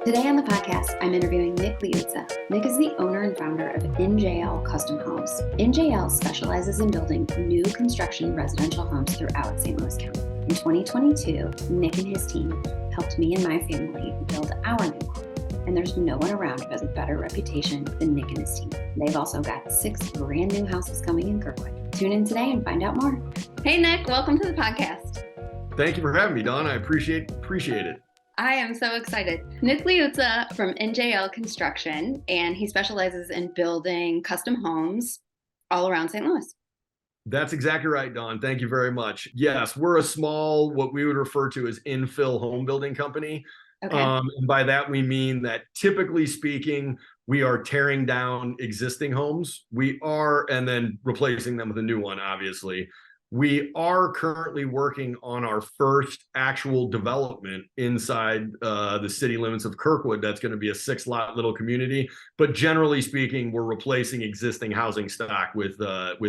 Today on the podcast, I'm interviewing Nick Liuzza. Nick is the owner and founder of NJL Custom Homes. NJL specializes in building new construction residential homes throughout St. Louis County. In 2022, Nick and his team helped me and my family build our new home. And there's no one around who has a better reputation than Nick and his team. They've also got 6 brand new houses coming in Kirkwood. Tune in today and find out more. Hey, Nick, welcome to the podcast. Thank you for having me, Dawn. I appreciate it. I am so excited. Nick Liuzza from NJL Construction, and he specializes in building custom homes all around St. Louis. That's exactly right, Dawn. Thank you very much. Yes, we're a small, what we would refer to as infill home building company. Okay. And by that, we mean that typically speaking, we are tearing down existing homes. We are, and then replacing them with a new one, obviously. We are currently working on our first actual development inside the city limits of Kirkwood. That's going to be a 6-lot little community. But generally speaking, we're replacing existing housing stock with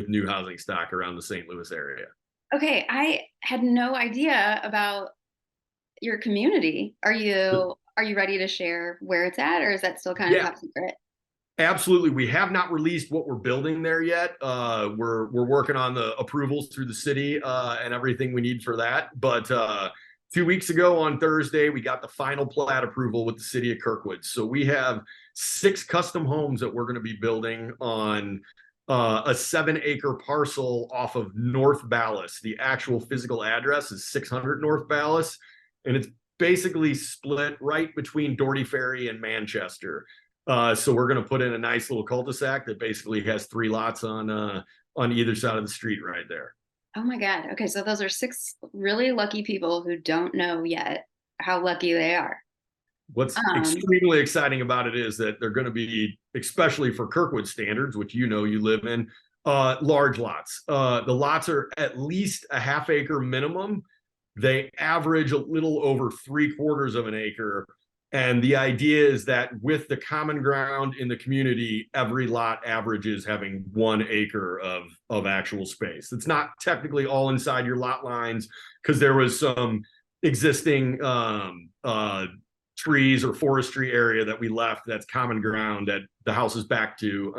new housing stock around the St. Louis area. Okay, I had no idea about your community. Are you ready to share where it's at, or is that still kind of top secret? Absolutely. We have not released what we're building there yet. We're working on the approvals through the city and everything we need for that. But 2 weeks ago on Thursday, we got the final plat approval with the city of Kirkwood. So we have 6 custom homes that we're going to be building on a 7-acre parcel off of North Ballas. The actual physical address is 600 North Ballas, and it's basically split right between Doherty Ferry and Manchester. So we're going to put in a nice little cul-de-sac that basically has 3 lots on either side of the street right there. Oh my God. Okay, so those are 6 really lucky people who don't know yet how lucky they are. What's extremely exciting about it is that they're going to be, especially for Kirkwood standards, which you live in, large lots. The lots are at least a half-acre minimum. They average a little over 3/4 of an acre. And the idea is that with the common ground in the community, every lot averages having 1 acre of actual space. It's not technically all inside your lot lines because there was some existing trees or forestry area that we left that's common ground that the house is back to,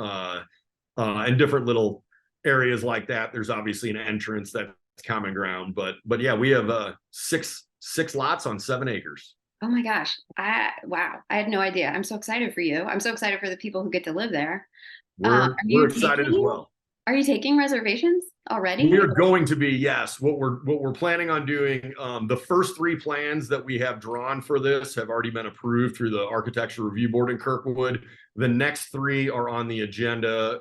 and different little areas like that. There's obviously an entrance that's common ground, but yeah, we have six lots on 7 acres. Oh my gosh. Wow. I had no idea. I'm so excited for you. I'm so excited for the people who get to live there. We're excited as well. Are you taking reservations already? We are going to be, yes. What we're planning on doing, the first 3 plans that we have drawn for this have already been approved through the Architecture Review Board in Kirkwood. The next 3 are on the agenda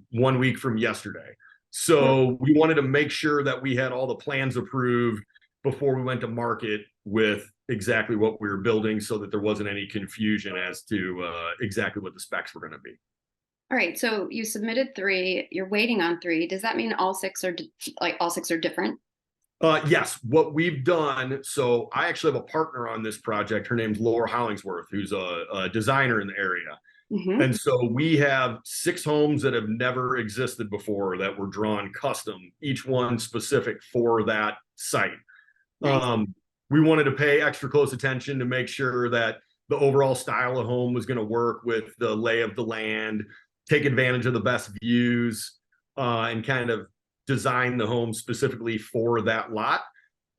1 week from yesterday. So we wanted to make sure that we had all the plans approved before we went to market with exactly what we were building so that there wasn't any confusion as to exactly what the specs were going to be. All right. So you submitted 3, you're waiting on 3. Does that mean all 6 are different? Yes. What we've done, so I actually have a partner on this project. Her name's Laura Hollingsworth, who's a designer in the area. Mm-hmm. And so we have 6 homes that have never existed before that were drawn custom, each one specific for that site. Nice. We wanted to pay extra close attention to make sure that the overall style of home was going to work with the lay of the land, take advantage of the best views, and kind of design the home specifically for that lot.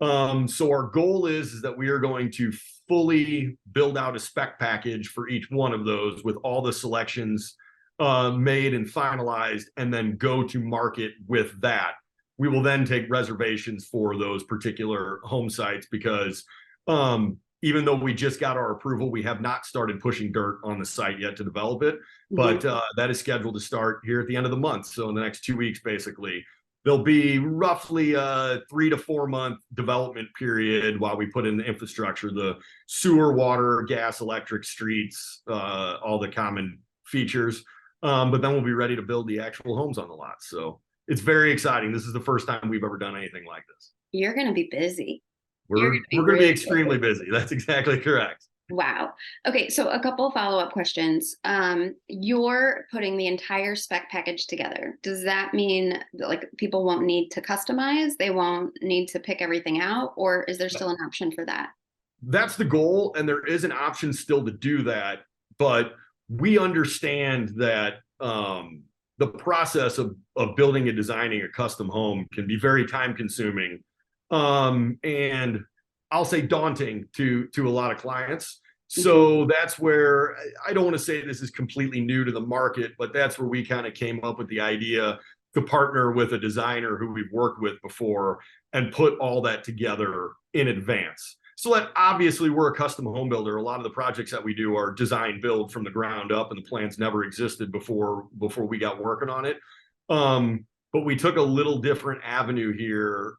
So our goal is that we are going to fully build out a spec package for each one of those with all the selections made and finalized, and then go to market with that. We will then take reservations for those particular home sites because even though we just got our approval, we have not started pushing dirt on the site yet to develop it. But that is scheduled to start here at the end of the month. So in the next 2 weeks, basically, there'll be roughly a 3 to 4 month development period while we put in the infrastructure, the sewer, water, gas, electric, streets, all the common features. But then we'll be ready to build the actual homes on the lot. So it's very exciting. This is the first time we've ever done anything like this. You're going to be busy. We're going to be extremely busy. That's exactly correct. Wow. Okay, so a couple follow-up questions. You're putting the entire spec package together. Does that mean that, like, people won't need to customize? They won't need to pick everything out, or is there still an option for that? That's the goal, and there is an option still to do that, but we understand that the process of building and designing a custom home can be very time consuming, and I'll say daunting to a lot of clients. So that's where I don't want to say this is completely new to the market, but that's where we kind of came up with the idea to partner with a designer who we've worked with before and put all that together in advance. So that obviously we're a custom home builder. A lot of the projects that we do are design build from the ground up, and the plans never existed before we got working on it. But we took a little different avenue here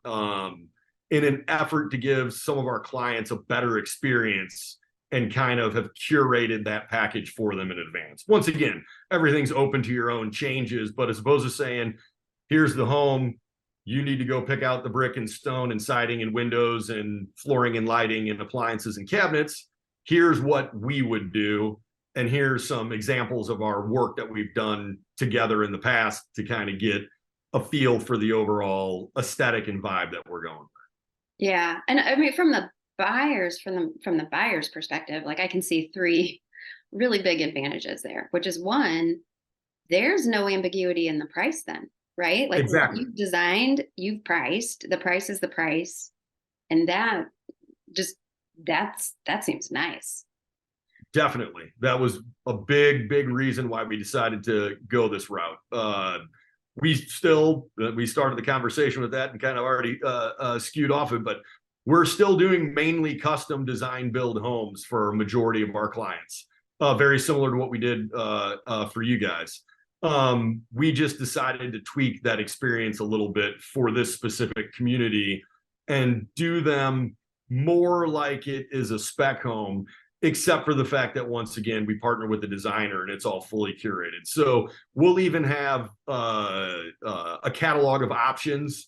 in an effort to give some of our clients a better experience and kind of have curated that package for them in advance. Once again, everything's open to your own changes, but as opposed to saying, here's the home, you need to go pick out the brick and stone and siding and windows and flooring and lighting and appliances and cabinets. Here's what we would do. And here's some examples of our work that we've done together in the past to kind of get a feel for the overall aesthetic and vibe that we're going with. Yeah. And I mean, from the buyer's perspective, like, I can see three really big advantages there, which is, one, there's no ambiguity in the price then, right? Like, Exactly. you've designed, you've priced, the price is the price. And that seems nice. Definitely. That was a big reason why we decided to go this route. We started the conversation with that and kind of already skewed off it, but we're still doing mainly custom design build homes for a majority of our clients. Very similar to what we did for you guys. We just decided to tweak that experience a little bit for this specific community and do them more like it is a spec home, except for the fact that, once again, we partner with the designer and it's all fully curated. So we'll even have a catalog of options,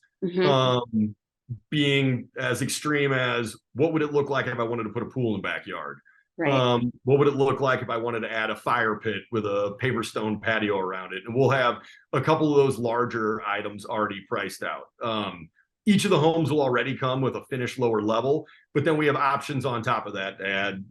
being as extreme as, what would it look like if I wanted to put a pool in the backyard? Right. What would it look like if I wanted to add a fire pit with a paper stone patio around it? And we'll have a couple of those larger items already priced out. Each of the homes will already come with a finished lower level, but then we have options on top of that to add,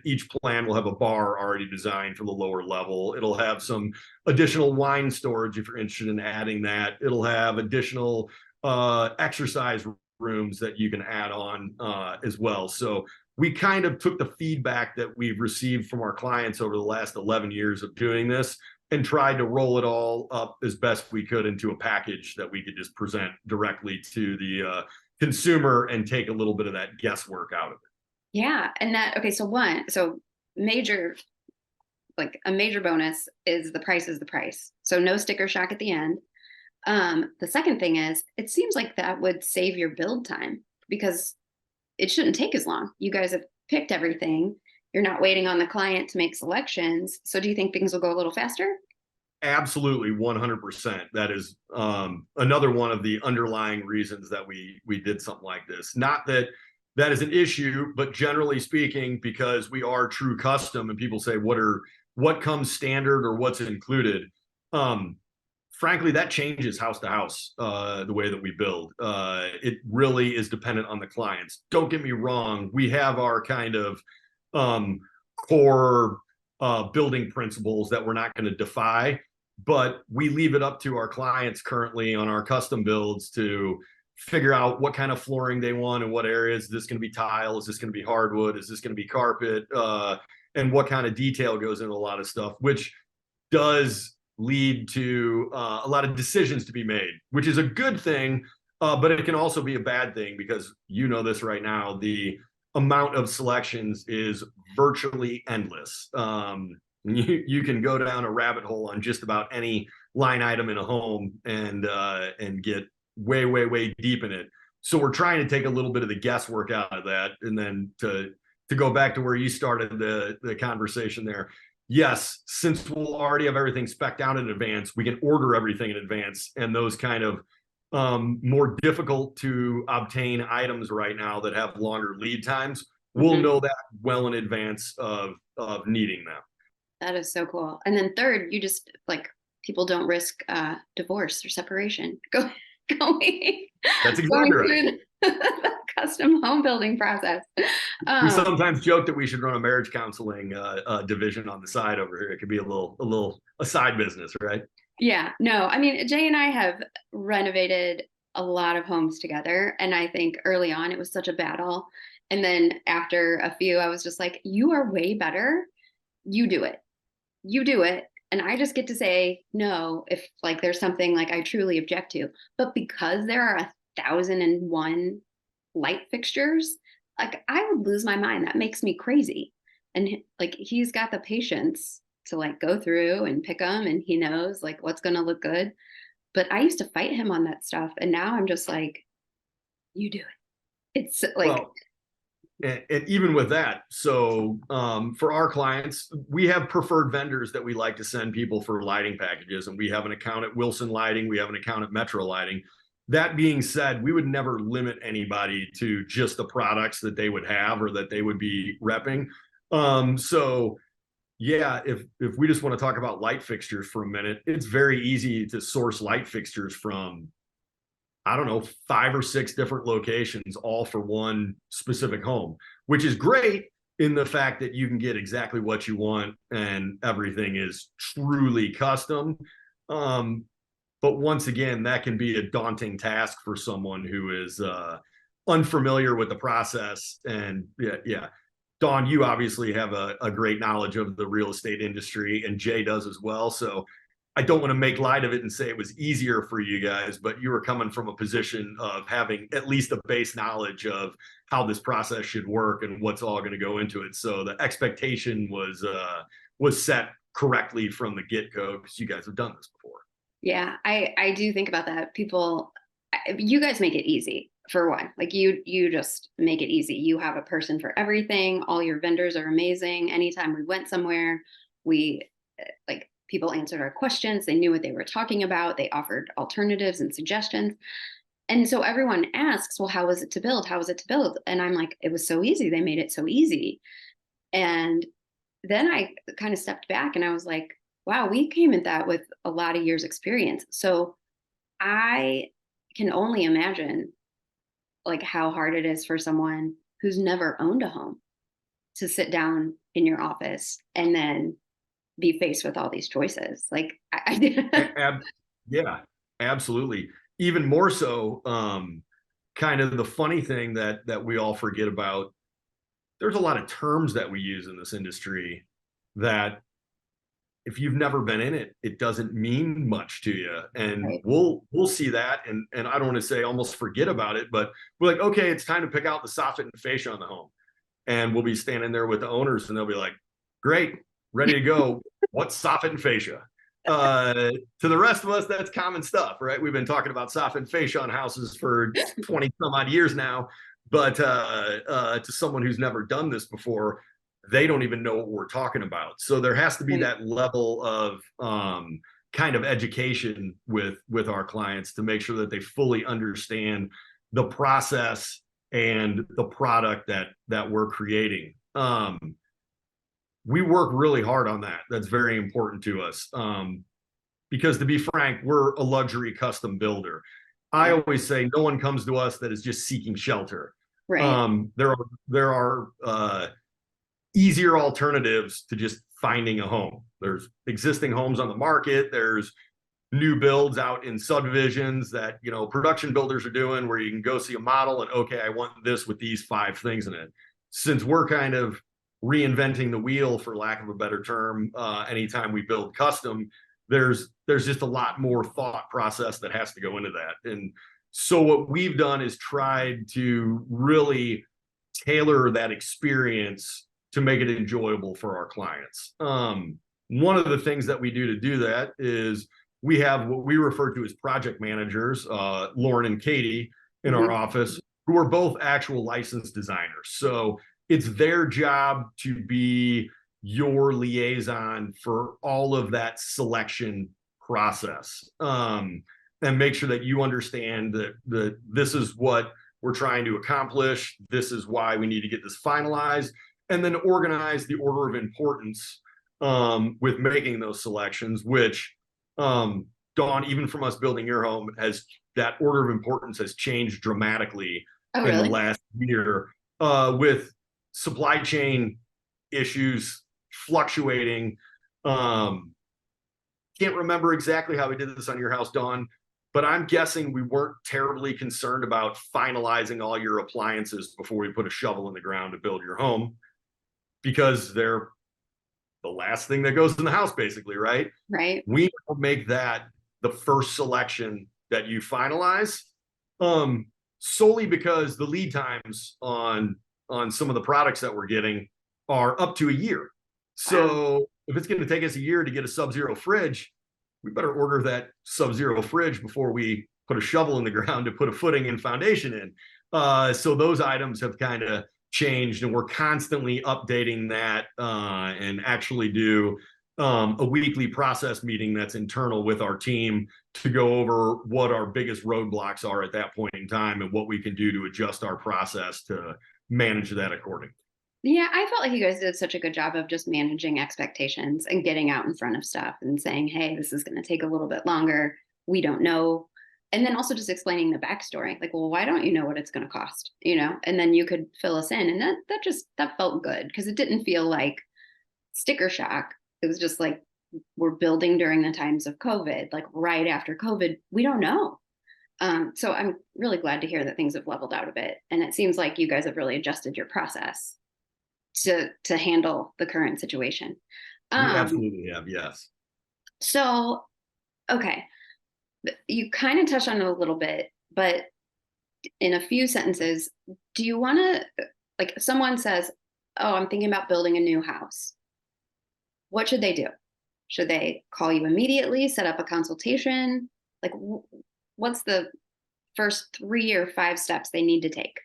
each plan will have a bar already designed for the lower level. It'll have some additional wine storage if you're interested in adding that. It'll have additional exercise rooms that you can add on as well. So we kind of took the feedback that we've received from our clients over the last 11 years of doing this and tried to roll it all up as best we could into a package that we could just present directly to the consumer and take a little bit of that guesswork out of it. Yeah. And so major, like, a major bonus is the price is the price. So no sticker shock at the end. The second thing is, it seems like that would save your build time, because it shouldn't take as long. You guys have picked everything. You're not waiting on the client to make selections. So do you think things will go a little faster? Absolutely, 100%. That is another one of the underlying reasons that we did something like this. Not that that is an issue, but generally speaking, because we are true custom and people say, what comes standard or what's included? Frankly, that changes house to house, the way that we build. It really is dependent on the clients. Don't get me wrong. We have our kind of core building principles that we're not going to defy, but we leave it up to our clients currently on our custom builds to figure out what kind of flooring they want and what areas. Is this going to be tile? Is this going to be hardwood? Is this going to be carpet? And what kind of detail goes into a lot of stuff, which does lead to a lot of decisions to be made, which is a good thing, but it can also be a bad thing, because this right now, the amount of selections is virtually endless. You can go down a rabbit hole on just about any line item in a home and get way deep in it. So we're trying to take a little bit of the guesswork out of that, and then to go back to where you started the conversation there. Yes, since we'll already have everything spec'd out in advance, we can order everything in advance, and those kind of more difficult to obtain items right now that have longer lead times, we'll know that well in advance of needing them. That is so cool. And then third, you just like people don't risk divorce or separation. Going That's exactly going right. through the custom home building process. We sometimes joke that we should run a marriage counseling division on the side over here. It could be a side business, right? Yeah, no, I mean, Jay and I have renovated a lot of homes together. And I think early on it was such a battle. And then after a few, I was just like, you are way better. You do it. You do it. And I just get to say no if like there's something like I truly object to. But because there are 1,001 light fixtures, like I would lose my mind. That makes me crazy. And like he's got the patience to like go through and pick them, and he knows like what's going to look good. But I used to fight him on that stuff, and now I'm just like, you do it. It's like, well, and even with that, so for our clients, we have preferred vendors that we like to send people for lighting packages, and we have an account at Wilson Lighting, we have an account at Metro Lighting. That being said, we would never limit anybody to just the products that they would have or that they would be repping. So yeah, if we just want to talk about light fixtures for a minute, it's very easy to source light fixtures from, I don't know, 5 or 6 different locations, all for one specific home, which is great in the fact that you can get exactly what you want and everything is truly custom. But once again, that can be a daunting task for someone who is unfamiliar with the process. And yeah. Dawn, you obviously have a great knowledge of the real estate industry, and Jay does as well. So I don't want to make light of it and say it was easier for you guys, but you were coming from a position of having at least a base knowledge of how this process should work and what's all going to go into it. So the expectation was set correctly from the get-go because you guys have done this before. Yeah, I do think about that. People, you guys make it easy. For one, like you just make it easy. You have a person for everything. All your vendors are amazing. Anytime we went somewhere, we like people answered our questions. They knew what they were talking about. They offered alternatives and suggestions. And so everyone asks, well, how was it to build? How was it to build? And I'm like, it was so easy. They made it so easy. And then I kind of stepped back and I was like, wow, we came at that with a lot of years experience. So I can only imagine like how hard it is for someone who's never owned a home to sit down in your office and then be faced with all these choices. Like I did. Yeah, absolutely. Even more so, kind of the funny thing that we all forget about, there's a lot of terms that we use in this industry that if you've never been in it, it doesn't mean much to you. And Right. we'll see that. And I don't want to say almost forget about it, but we're like, okay, it's time to pick out the soffit and fascia on the home. And we'll be standing there with the owners and they'll be like, great, ready to go. What's soffit and fascia? To the rest of us, that's common stuff, right? We've been talking about soffit and fascia on houses for 20 some odd years now. But to someone who's never done this before, they don't even know what we're talking about. So there has to be that level of kind of education with our clients to make sure that they fully understand the process and the product that we're creating. We work really hard on that. That's very important to us. Because to be frank, we're a luxury custom builder. I always say no one comes to us that is just seeking shelter. Right. There are easier alternatives to just finding a home. There's existing homes on the market. There's new builds out in subdivisions that, you know, production builders are doing where you can go see a model and, okay, I want this with these 5 things in it. Since we're kind of reinventing the wheel, for lack of a better term, anytime we build custom, there's just a lot more thought process that has to go into that. And so what we've done is tried to really tailor that experience to make it enjoyable for our clients. One of the things that we do that is we have what we refer to as project managers, Lauren and Katie in our office, who are both actual licensed designers. So it's their job to be your liaison for all of that selection process, and make sure that you understand that this is what we're trying to accomplish. This is why we need to get this finalized, and then organize the order of importance with making those selections, which Dawn, even from us building your home, has that order of importance has changed dramatically in the last year with supply chain issues fluctuating. Can't remember exactly how we did this on your house, Dawn, but I'm guessing we weren't terribly concerned about finalizing all your appliances before we put a shovel in the ground to build your home, because they're the last thing that goes in the house, basically, right? Right. We will make that the first selection that you finalize, solely because the lead times on some of the products that we're getting are up to a year. So if it's going to take us a year to get a sub-zero fridge, we better order that sub-zero fridge before we put a shovel in the ground to put a footing and foundation in. So those items have kind of changed, and we're constantly updating that, and actually do a weekly process meeting that's internal with our team to go over what our biggest roadblocks are at that point in time and what we can do to adjust our process to manage that accordingly. Yeah, I felt like you guys did such a good job of just managing expectations and getting out in front of stuff and saying, hey, this is going to take a little bit longer. We don't know. And then also just explaining the backstory, like, well, why don't you know what it's going to cost? And then you could fill us in. And that felt good, because it didn't feel like sticker shock. It was just like, we're building during the times of COVID, like right after COVID, we don't know. So I'm really glad to hear that things have leveled out a bit. And it seems like you guys have really adjusted your process to handle the current situation. We absolutely have, yes. So, okay, you kind of touched on it a little bit, but in a few sentences, do you want to, like, if someone says, oh, I'm thinking about building a new house, what should they do? Should they call you immediately, set up a consultation? Like, what's the first 3 or 5 steps they need to take?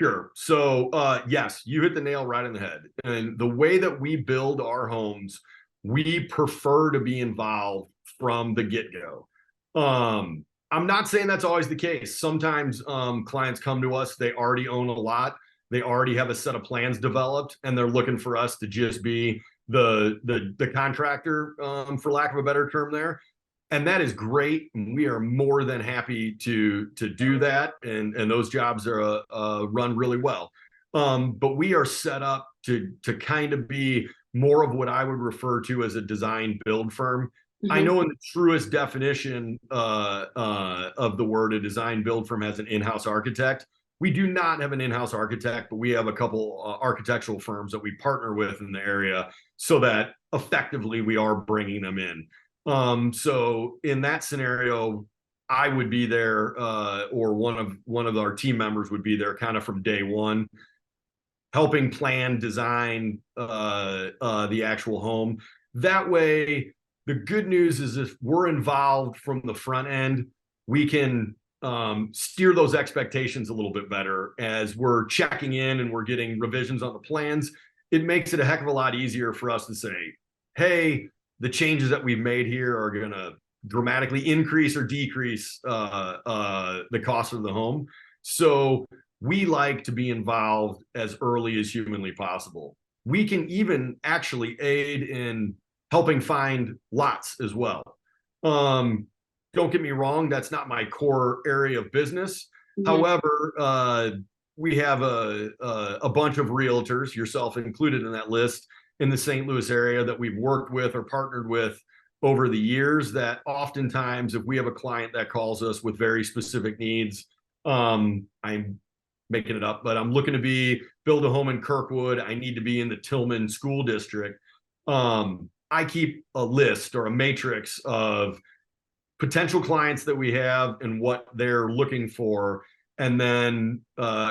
Sure. So, yes, you hit the nail right on the head. And the way that we build our homes, we prefer to be involved from the get-go. I'm not saying that's always the case. Sometimes clients come to us, they already own a lot, they already have a set of plans developed, and they're looking for us to just be the contractor, for lack of a better term there. And that is great. We are more than happy to do that, and those jobs are run really well. But we are set up to kind of be more of what I would refer to as a design build firm. Mm-hmm. I know in the truest definition of the word, a design build firm has an in-house architect. We do not have an in-house architect, but we have a couple architectural firms that we partner with in the area, so that effectively we are bringing them in. So in that scenario, I would be there, or one of our team members would be there kind of from day one, helping plan, design the actual home. That way, the good news is if we're involved from the front end, we can steer those expectations a little bit better as we're checking in and we're getting revisions on the plans. It makes it a heck of a lot easier for us to say, hey, the changes that we've made here are going to dramatically increase or decrease the cost of the home. So we like to be involved as early as humanly possible. We can even actually aid in helping find lots as well. Don't get me wrong, that's not my core area of business. Mm-hmm. However, we have a bunch of realtors, yourself included in that list, in the St. Louis area that we've worked with or partnered with over the years, that oftentimes if we have a client that calls us with very specific needs, I'm making it up, but I'm looking to build a home in Kirkwood, I need to be in the Tillman school district. I keep a list or a matrix of potential clients that we have and what they're looking for, and then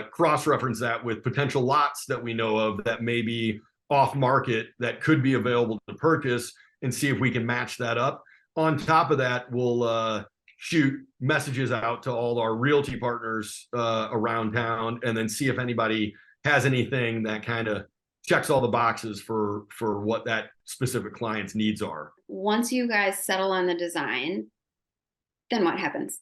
cross-reference that with potential lots that we know of that may be off market that could be available to purchase, and see if we can match that up. On top of that, we'll shoot messages out to all our realty partners around town, and then see if anybody has anything that kind of checks all the boxes for what that specific client's needs are. Once you guys settle on the design, then what happens?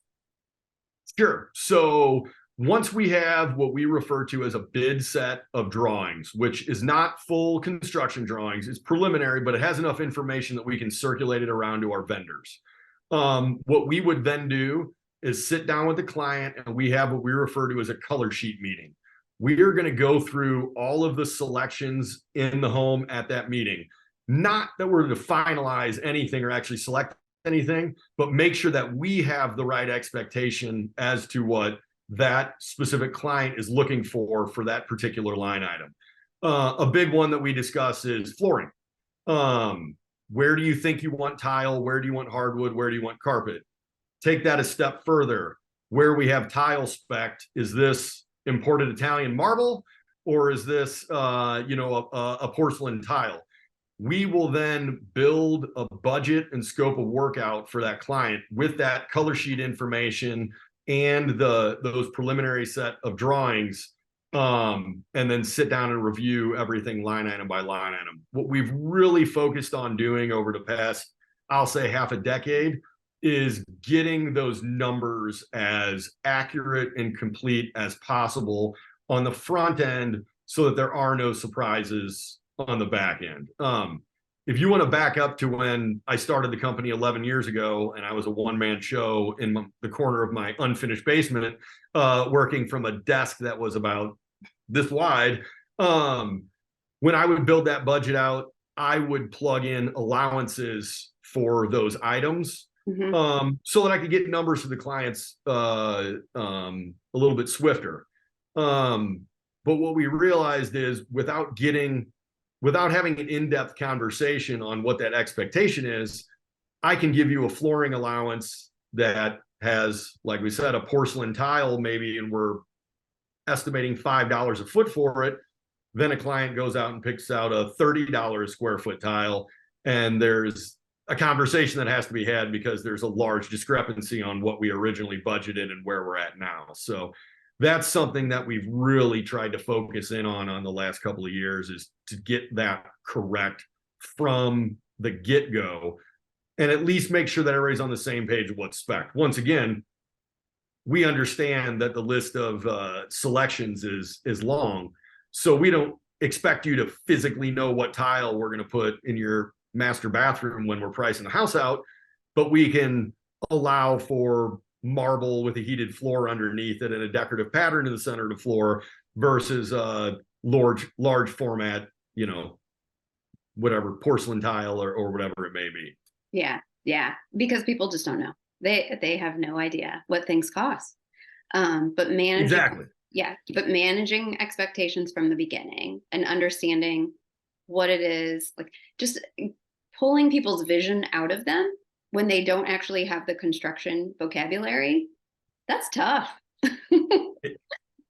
Sure. So once we have what we refer to as a bid set of drawings, which is not full construction drawings, it's preliminary, but it has enough information that we can circulate it around to our vendors. What we would then do is sit down with the client, and we have what we refer to as a color sheet meeting. We are going to go through all of the selections in the home at that meeting. Not that we're to finalize anything or actually select anything, but make sure that we have the right expectation as to what that specific client is looking for that particular line item. A big one that we discuss is flooring. Where do you think you want tile? Where do you want hardwood? Where do you want carpet? Take that a step further. Where we have tile spec'd, is this imported Italian marble, or is this a porcelain tile? We will then build a budget and scope of work out for that client with that color sheet information and those preliminary set of drawings, and then sit down and review everything line item by line item. What we've really focused on doing over the past, I'll say, half a decade, is getting those numbers as accurate and complete as possible on the front end so that there are no surprises on the back end. If you want to back up to when I started the company 11 years ago, and I was a one-man show in the corner of my unfinished basement, working from a desk that was about this wide, when I would build that budget out, I would plug in allowances for those items, so that I could get numbers to the clients a little bit swifter. But what we realized is without having an in-depth conversation on what that expectation is, I can give you a flooring allowance that has, like we said, a porcelain tile maybe, and we're estimating $5 a foot for it. Then a client goes out and picks out a $30 a square foot tile, and there's a conversation that has to be had because there's a large discrepancy on what we originally budgeted and where we're at now. So that's something that we've really tried to focus in on the last couple of years, is to get that correct from the get-go, and at least make sure that everybody's on the same page of what's spec. Once again, we understand that the list of selections is long, so we don't expect you to physically know what tile we're going to put in your master bathroom when we're pricing the house out, but we can allow for marble with a heated floor underneath it and a decorative pattern in the center of the floor versus a large format, whatever, porcelain tile or whatever it may be. Yeah, because people just don't know. They have no idea what things cost. But managing expectations from the beginning and understanding what it is, like just pulling people's vision out of them when they don't actually have the construction vocabulary, that's tough.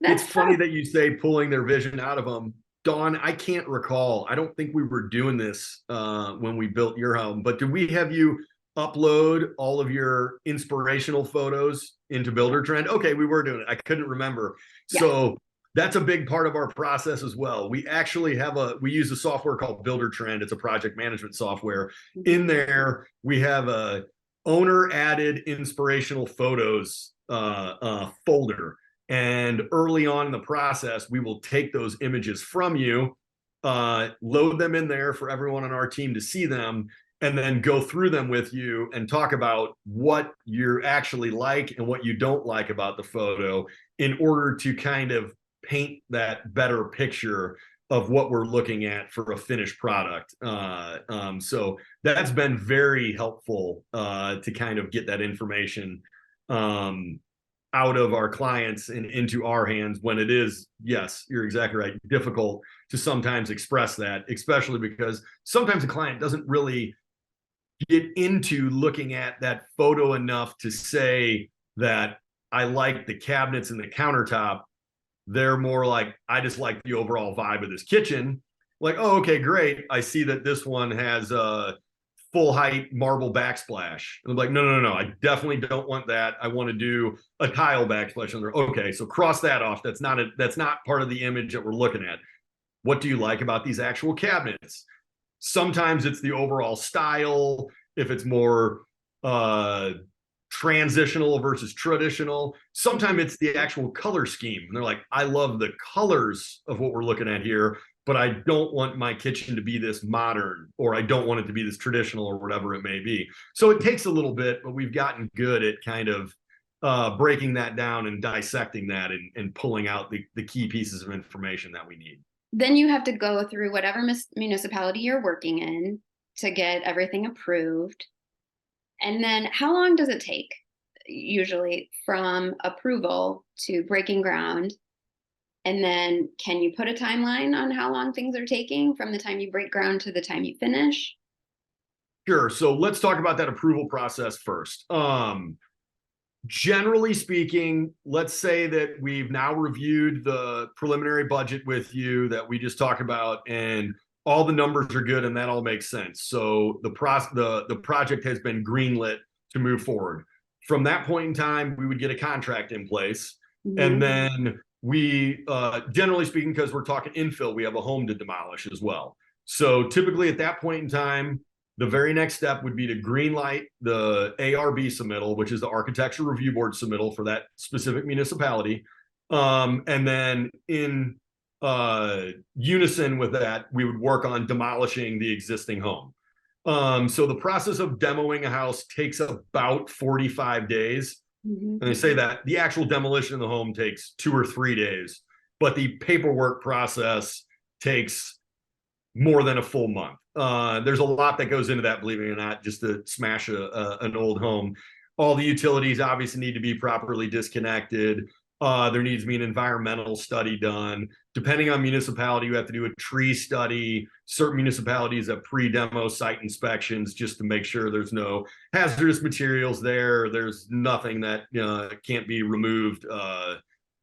It's funny that you say pulling their vision out of them. Dawn, I can't recall. I don't think we were doing this when we built your home, but did we have you upload all of your inspirational photos into Builder Trend? Okay, we were doing it. I couldn't remember. Yeah. So that's a big part of our process as well. We actually we use a software called Builder Trend. It's a project management software. In there, we have a owner added inspirational photos folder. And early on in the process, we will take those images from you, load them in there for everyone on our team to see them, and then go through them with you and talk about what you actually like and what you don't like about the photo, in order to kind of paint that better picture of what we're looking at for a finished product. So that's been very helpful to kind of get that information out of our clients and into our hands, when it is, yes, you're exactly right, difficult to sometimes express that, especially because sometimes a client doesn't really get into looking at that photo enough to say that I like the cabinets and the countertop. They're more like, I just like the overall vibe of this kitchen. Like, oh, okay, great. I see that this one has a full height marble backsplash. And I'm like, no. I definitely don't want that. I want to do a tile backsplash under. Okay, so cross that off. That's not part of the image that we're looking at. What do you like about these actual cabinets? Sometimes it's the overall style. If it's more transitional versus traditional. Sometimes it's the actual color scheme. And they're like, I love the colors of what we're looking at here, but I don't want my kitchen to be this modern, or I don't want it to be this traditional, or whatever it may be. So it takes a little bit, but we've gotten good at kind of breaking that down and dissecting that, and pulling out the key pieces of information that we need. Then you have to go through whatever municipality you're working in to get everything approved. And then how long does it take usually from approval to breaking ground? And then can you put a timeline on how long things are taking from the time you break ground to the time you finish? Sure. So let's talk about that approval process first. Generally speaking, let's say that we've now reviewed the preliminary budget with you that we just talked about, and all the numbers are good and that all makes sense. So the project has been greenlit to move forward. From that point in time, we would get a contract in place. Mm-hmm. And then we, generally speaking, because we're talking infill, we have a home to demolish as well. So typically at that point in time, the very next step would be to greenlight the ARB submittal, which is the Architecture Review Board submittal for that specific municipality. And then in unison with that, we would work on demolishing the existing home. So the process of demoing a house takes about 45 days. Mm-hmm. And I say that the actual demolition of the home takes 2 or 3 days, but the paperwork process takes more than a full month. There's a lot that goes into that, believe it or not, just to smash an old home. All the utilities obviously need to be properly disconnected. There needs to be an environmental study done. Depending on municipality, you have to do a tree study. Certain municipalities have pre-demo site inspections just to make sure there's no hazardous materials there. There's nothing that can't be removed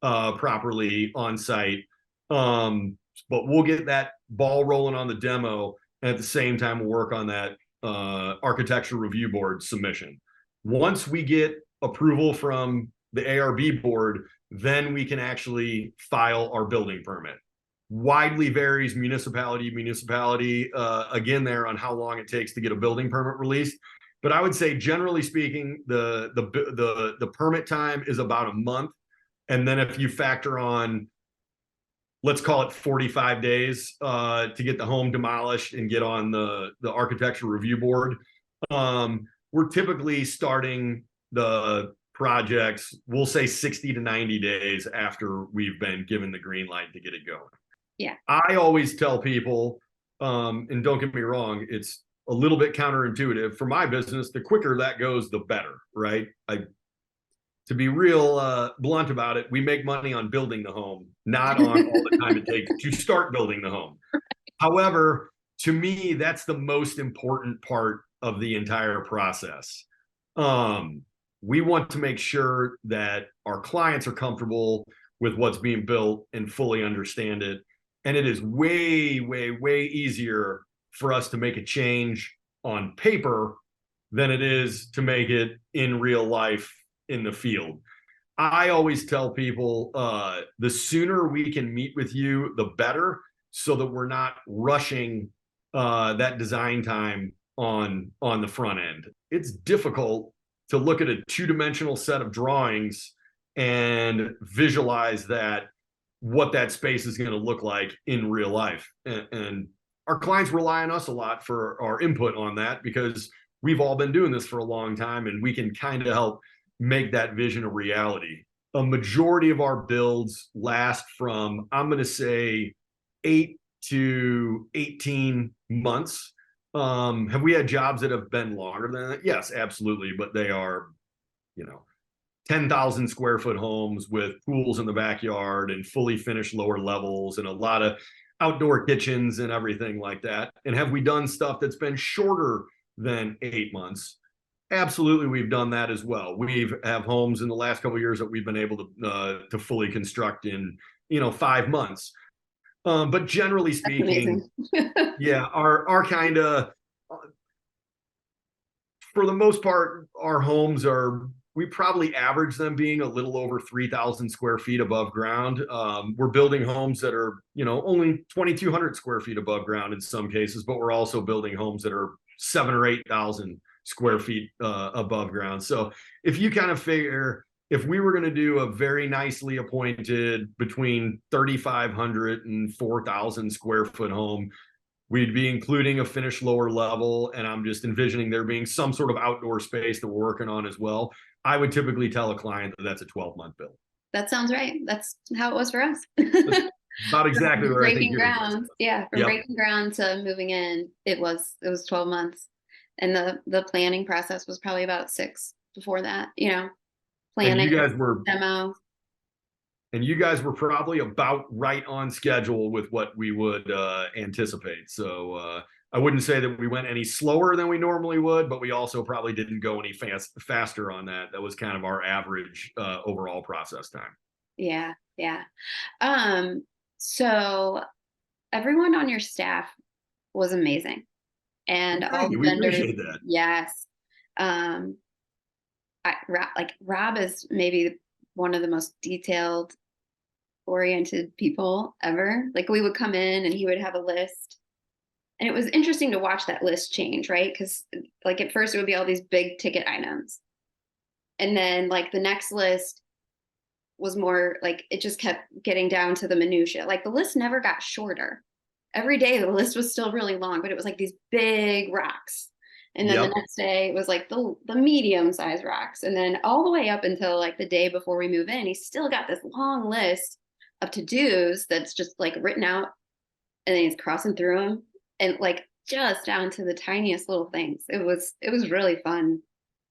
properly on site. But we'll get that ball rolling on the demo, and at the same time, we'll work on that Architecture Review Board submission. Once we get approval from the ARB board, then we can actually file our building permit. Widely varies municipality to municipality, again, there on how long it takes to get a building permit released. But I would say, generally speaking, the permit time is about a month. And then if you factor on, let's call it 45 days to get the home demolished and get on the Architecture Review Board, we're typically starting the projects, we'll say 60 to 90 days after we've been given the green light to get it going. Yeah. I always tell people, and don't get me wrong, it's a little bit counterintuitive. For my business, the quicker that goes, the better, right? To be real blunt about it, we make money on building the home, not on all the time it takes to start building the home. However, to me, that's the most important part of the entire process. We want to make sure that our clients are comfortable with what's being built and fully understand it. And it is way, way, way easier for us to make a change on paper than it is to make it in real life in the field. I always tell people the sooner we can meet with you, the better, so that we're not rushing that design time on the front end. It's difficult to look at a two-dimensional set of drawings and visualize what that space is going to look like in real life. And our clients rely on us a lot for our input on that, because we've all been doing this for a long time, and we can kind of help make that vision a reality. A majority of our builds last from, I'm going to say, 8 to 18 months. Have we had jobs that have been longer than that? Yes, absolutely. But they are, 10,000 square foot homes with pools in the backyard and fully finished lower levels and a lot of outdoor kitchens and everything like that. And have we done stuff that's been shorter than 8 months? Absolutely, we've done that as well. We have homes in the last couple of years that we've been able to fully construct in 5 months. But generally speaking, yeah, our kind of, for the most part, our homes we probably average them being a little over 3,000 square feet above ground. We're building homes that are, only 2,200 square feet above ground in some cases, but we're also building homes that are 7,000 or 8,000 square feet above ground. So if you kind of figure, if we were going to do a very nicely appointed between 3,500 and 4,000 square foot home, we'd be including a finished lower level. And I'm just envisioning there being some sort of outdoor space that we're working on as well. I would typically tell a client that that's a 12-month build. That sounds right. That's how it was for us. About exactly where I think breaking ground. Yeah, from breaking ground to moving in, it was 12 months. And the planning process was probably about 6 before that, planning, and you guys were demo. And you guys were probably about right on schedule with what we would anticipate. So I wouldn't say that we went any slower than we normally would, but we also probably didn't go any faster on that. That was kind of our average overall process time. Yeah, yeah. So everyone on your staff was amazing, and all the vendors. Appreciate that. Yes. Rob is maybe one of the most detailed oriented people ever. Like, we would come in and he would have a list, and it was interesting to watch that list change, right? Because like at first it would be all these big ticket items, and then like the next list was more like, it just kept getting down to the minutia. Like the list never got shorter. Every day the list was still really long, but it was like these big rocks. And then the next day it was like the medium sized rocks. And then all the way up until like the day before we move in, he's still got this long list of to-dos that's just like written out, and then he's crossing through them, and like just down to the tiniest little things. It was really fun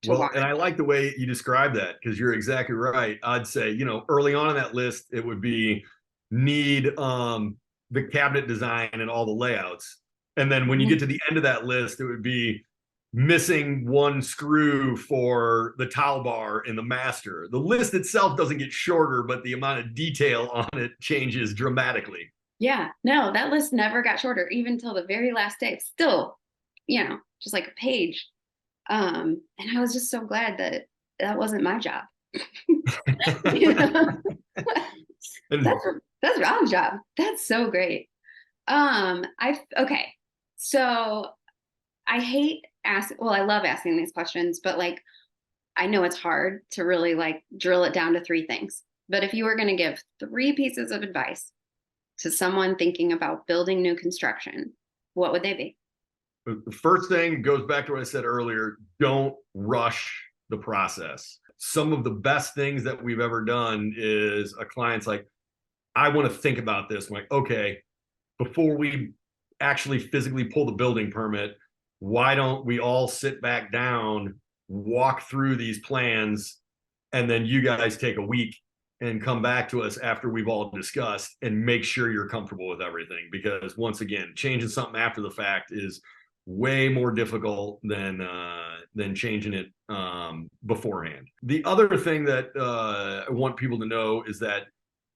to watch. And I like the way you describe that, because you're exactly right. I'd say, early on in that list, it would be need the cabinet design and all the layouts. And then when you get to the end of that list, it would be missing one screw for the towel bar in the master. The list itself doesn't get shorter, but the amount of detail on it changes dramatically. Yeah, no, that list never got shorter, even till the very last day. Still, just like a page. And I was just so glad that wasn't my job. That's Rob's job. That's so great. Okay. So I love asking these questions, but like, I know it's hard to really like drill it down to 3 things. But if you were going to give 3 pieces of advice to someone thinking about building new construction, what would they be? The first thing goes back to what I said earlier. Don't rush the process. Some of the best things that we've ever done is a client's like, I want to think about this. I'm like, okay, before we actually physically pull the building permit, why don't we all sit back down, walk through these plans, and then you guys take a week and come back to us after we've all discussed and make sure you're comfortable with everything. Because once again, changing something after the fact is way more difficult than changing it beforehand. The other thing that I want people to know is that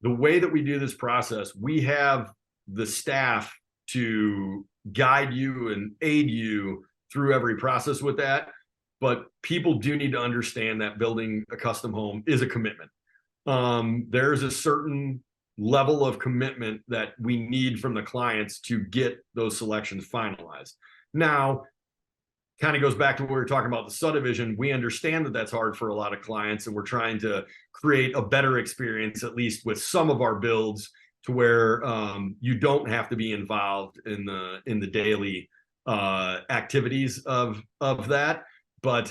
the way that we do this process, we have the staff to guide you and aid you through every process with that. But people do need to understand that building a custom home is a commitment. There's a certain level of commitment that we need from the clients to get those selections finalized. Now, kind of goes back to what we were talking about the subdivision. We understand that that's hard for a lot of clients, and we're trying to create a better experience, at least with some of our builds, to where you don't have to be involved in the daily activities of that. But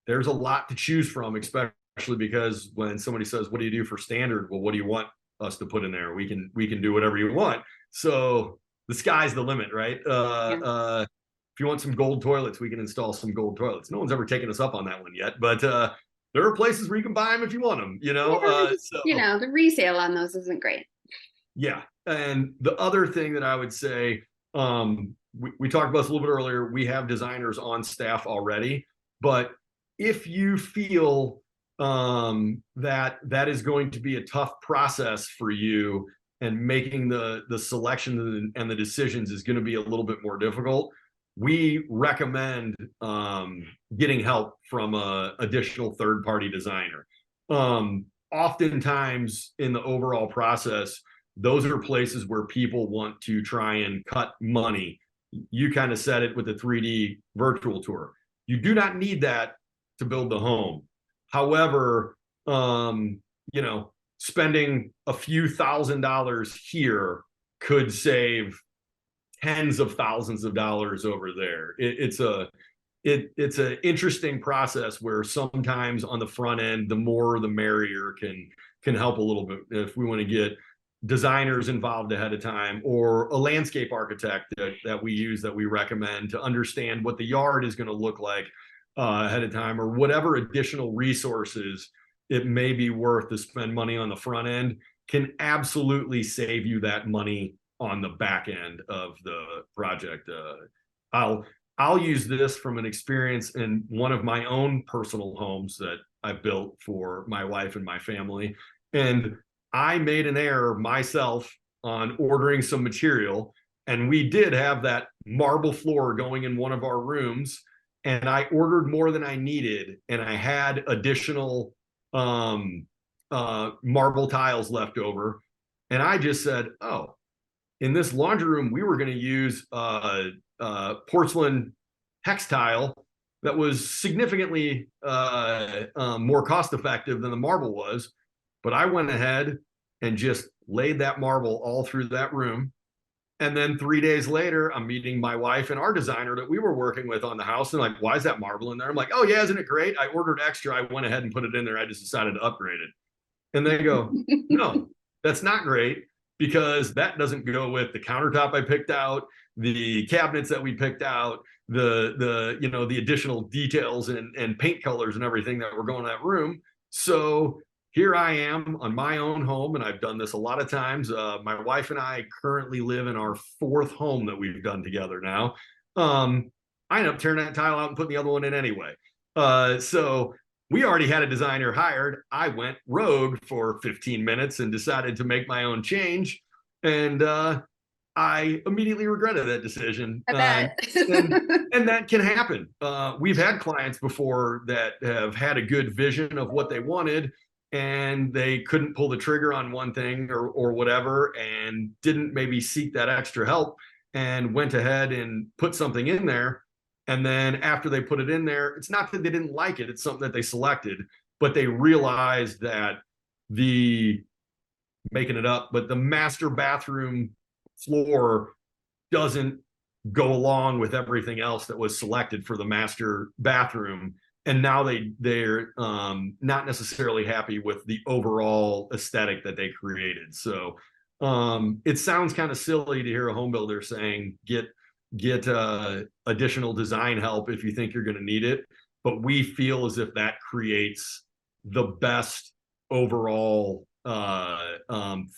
there's a lot to choose from, especially because when somebody says, what do you do for standard? Well, what do you want us to put in there? We can do whatever you want. So the sky's the limit, right? If you want some gold toilets, we can install some gold toilets. No one's ever taken us up on that one yet, but there are places where you can buy them if you want them, the resale on those isn't great. Yeah. And the other thing that I would say, we talked about this a little bit earlier, we have designers on staff already, but if you feel that is going to be a tough process for you, and making the selection and the decisions is going to be a little bit more difficult, we recommend getting help from an additional third-party designer. Oftentimes in the overall process, those are places where people want to try and cut money. You kind of said it with the 3D virtual tour. You do not need that to build the home. However, you know, spending a few $1,000s here could save tens of thousands of dollars over there. It's an interesting process where sometimes on the front end, the more the merrier can help a little bit. If we want to get designers involved ahead of time, or a landscape architect that we use, that we recommend, to understand what the yard is going to look like ahead of time, or whatever additional resources it may be worth to spend money on the front end, can absolutely save you that money on the back end of the project. I'll use this from an experience in one of my own personal homes that I've built for my wife and my family. And I made an error myself on ordering some material, and we did have that marble floor going in one of our rooms, and I ordered more than I needed, and I had additional marble tiles left over. And I just said, oh, in this laundry room, we were going to use porcelain hex tile that was significantly more cost effective than the marble was. But I went ahead and just laid that marble all through that room. And then 3 days later, I'm meeting my wife and our designer that we were working with on the house. And like, why is that marble in there? I'm like, oh yeah, isn't it great? I ordered extra. I went ahead and put it in there. I just decided to upgrade it. And they go, no, that's not great, because that doesn't go with the countertop I picked out, the cabinets that we picked out, the additional details and paint colors and everything that were going in that room. So here I am on my own home, and I've done this a lot of times. My wife and I currently live in our 4th home that we've done together now. I end up tearing that tile out and putting the other one in anyway. So we already had a designer hired. I went rogue for 15 minutes and decided to make my own change. And I immediately regretted that decision. I bet. And that can happen. We've had clients before that have had a good vision of what they wanted, and they couldn't pull the trigger on one thing or whatever, and didn't maybe seek that extra help, and went ahead and put something in there. And then after they put it in there, it's not that they didn't like it, it's something that they selected, but they realized that making it up, but the master bathroom floor doesn't go along with everything else that was selected for the master bathroom. And now they're not necessarily happy with the overall aesthetic that they created. So it sounds kind of silly to hear a home builder saying, get additional design help if you think you're going to need it. But we feel as if that creates the best overall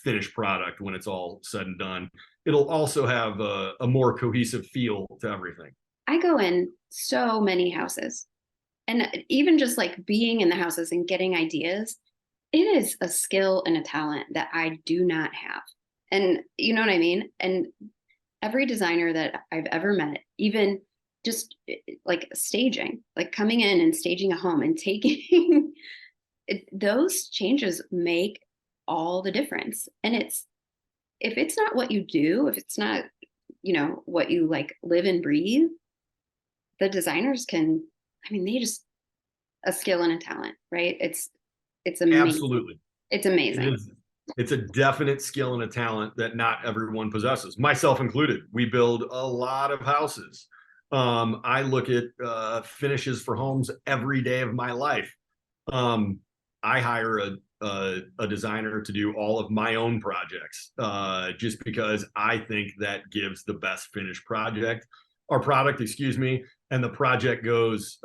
finished product when it's all said and done. It'll also have a more cohesive feel to everything. I go in so many houses, and even just like being in the houses and getting ideas, it is a skill and a talent that I do not have. And you know what I mean? And every designer that I've ever met, even just like staging, like coming in and staging a home and taking those changes make all the difference. And if it's not what you do, if it's not, what you like live and breathe, the designers can, they just a skill and a talent, right? It's amazing. Absolutely. It's amazing. It's a definite skill and a talent that not everyone possesses, myself included. We build a lot of houses. I look at finishes for homes every day of my life. I hire a designer to do all of my own projects, just because I think that gives the best finished product, and the project goes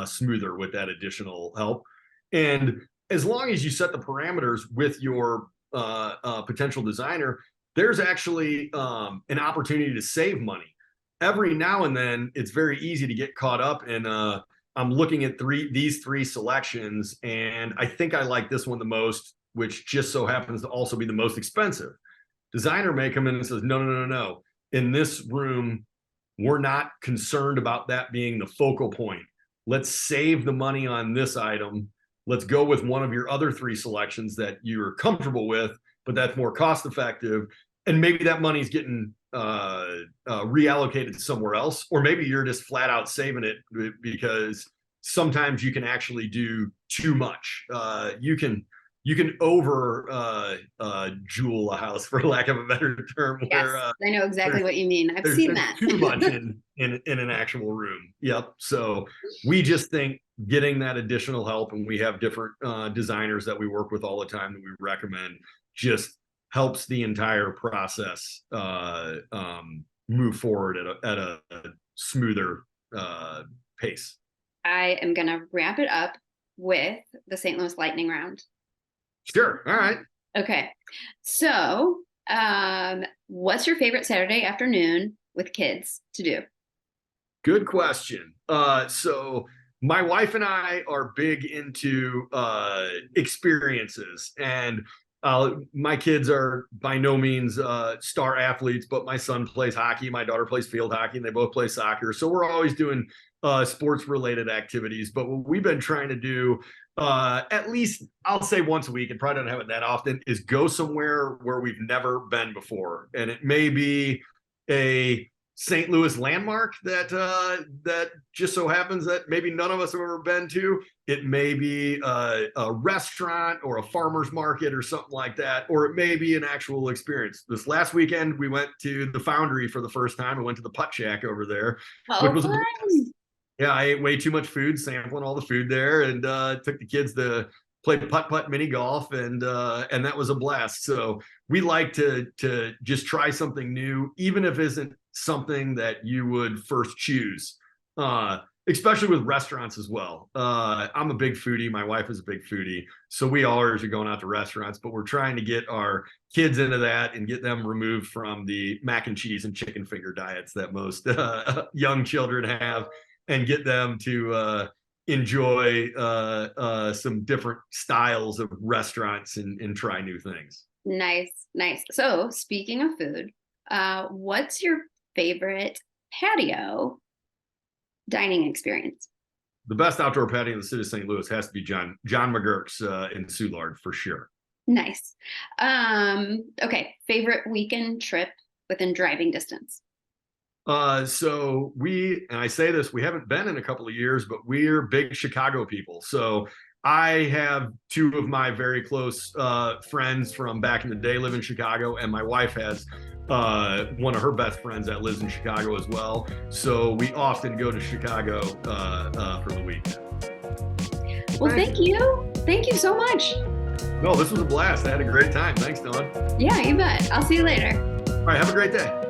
smoother with that additional help. And as long as you set the parameters with your potential designer, there's actually an opportunity to save money. Every now and then, it's very easy to get caught up in I'm looking at these three selections, and I think I like this one the most, which just so happens to also be the most expensive. Designer may come in and says, no. In this room, we're not concerned about that being the focal point. Let's save the money on this item. Let's go with one of your other three selections that you're comfortable with, but that's more cost effective. And maybe that money's getting reallocated somewhere else, or maybe you're just flat out saving it because sometimes you can actually do too much. You can over jewel a house, for lack of a better term. Yes, where, I know exactly what you mean. I've seen that. Too much in an actual room. Yep. So we just think getting that additional help, and we have different designers that we work with all the time that we recommend, just helps the entire process move forward at a smoother pace. I am going to wrap it up with the St. Louis lightning round. Sure. All right. Okay. So, what's your favorite Saturday afternoon with kids to do? Good question. So my wife and I are big into experiences, and my kids are by no means star athletes, but my son plays hockey, my daughter plays field hockey, and they both play soccer. So we're always doing sports related activities. But what we've been trying to do, at least I'll say once a week, and probably don't have it that often, is go somewhere where we've never been before. And it may be a St. Louis landmark that just so happens that maybe none of us have ever been to. It may be a restaurant or a farmer's market or something like that, or it may be an actual experience. This last weekend, we went to the Foundry for the first time. I went to the Putt Shack over there, which was yeah, I ate way too much food, sampling all the food there, and took the kids to play putt mini golf, and that was a blast. So we like to just try something new, even if it isn't something that you would first choose, especially with restaurants as well. I'm a big foodie. My wife is a big foodie. So we always are going out to restaurants, but we're trying to get our kids into that and get them removed from the mac and cheese and chicken finger diets that most young children have, and get them to enjoy some different styles of restaurants and try new things. Nice. So speaking of food, what's your favorite patio dining experience? The best outdoor patio in the city of St. Louis has to be John McGurk's in Soulard, for sure. Nice. Okay. Favorite weekend trip within driving distance? So and I say this, we haven't been in a couple of years, but we're big Chicago people. So I have two of my very close friends from back in the day live in Chicago, and my wife has one of her best friends that lives in Chicago as well. So we often go to Chicago for the weekend. Well, thank you. Thank you so much. No, this was a blast. I had a great time. Thanks, Dawn. Yeah, you bet. I'll see you later. All right. Have a great day.